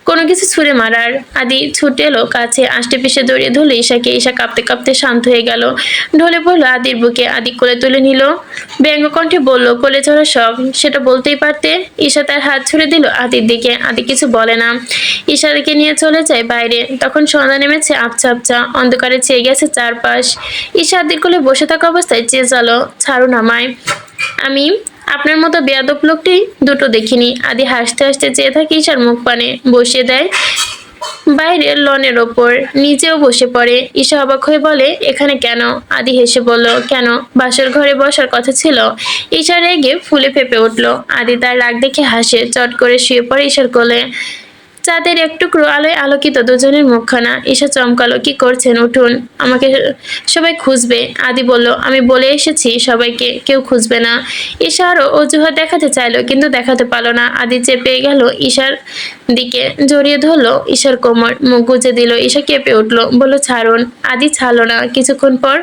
কোনো কিছু ছুঁড়ে মারার। আদি ছুটে এলো কাছে, আষ্টে পিষে জড়িয়ে ধরলো ঈশাকে। ঈশা কাঁপতে কাঁপতে শান্ত হয়ে গেল। ঢলে পড়লো আদির বুকে। আদি কোলে তুলে নিল। ব্যঙ্গ কণ্ঠে বলল, কোলে চড়া শখ, সেটা বলতেই পারতে। ঈশা তার হাত ছুড়ে দিল আদির দিকে। আদি কিছু বলে না। ঈশাকে নিয়ে চলে যায় বাইরে। তখন সন্ধ্যা নেমেছে আবছা আবছা। অন্ধকারে চেয়ে গেছে চারপাশ। ঈশা আদির কোলে বসে থাকা অবস্থায় চেঁচালো, ছাড়ুন আমায়। আমি আপনার মতো বেয়াদব লোকটি দুটো দেখিনি। আদি হাসতে হাসতে চেয়ে থাকে ঈশার মুখ পানে। বসিয়ে দেয় বাইরের লনের ওপর। নিজেও বসে পড়ে। ঈশা অবাক হয়ে বলে, এখানে কেন? আদি হেসে বলল, কেন, বাসর ঘরে বসার কথা ছিল। ঈশা রেগে ফুলে ফেপে উঠল। আদি তার রাগ দেখে হাসে। চট করে শুয়ে পড়ে ঈশার কোলে। চাঁদের এক টুকরো আলোয় আলোকিত দুজনের মুখখানা। ঈশা চমকালো, কি করছেন? উঠুন, আমাকে সবাই খুঁজবে। আদি বলল, আমি বলে এসেছি সবাইকে, কেউ খুঁজবে না। ঈশা আরো অজুহাত দেখাতে চাইলো, কিন্তু দেখাতে পারলো না। আদি চেপে গেল ঈশার দিকে, জড়িয়ে ধরলো ঈশার কোমর, মুখ গুজে দিল। ঈশা কেঁপে উঠলো, বলল, ছাড়ুন। আদি ছাড়লো না। কিছুক্ষণ পর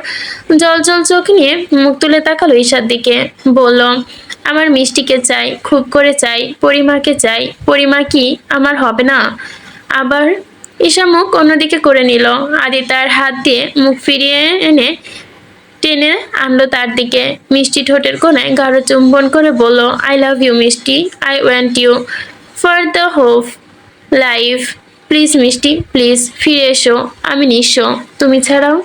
জল জল চোখ নিয়ে মুখ তুলে তাকালো ঈশার দিকে। বলল, আমার মিষ্টিকে চাই, খুব করে চাই। পরিমাকে চাই। পরিমা কি আমার হবে না? আবার ঈশা মুখ অন্যদিকে করে নিল। আদি তার হাত দিয়ে মুখ ফিরিয়ে এনে টেনে আনলো তার দিকে। মিষ্টি ঠোঁটের কোণায় গাঢ় চুম্বন করে বলল, I love you Mishti, I want you for the hope life. Please Mishti, please ফিরে এসো, আমি নিঃস্ব, তুমি ছাড়াও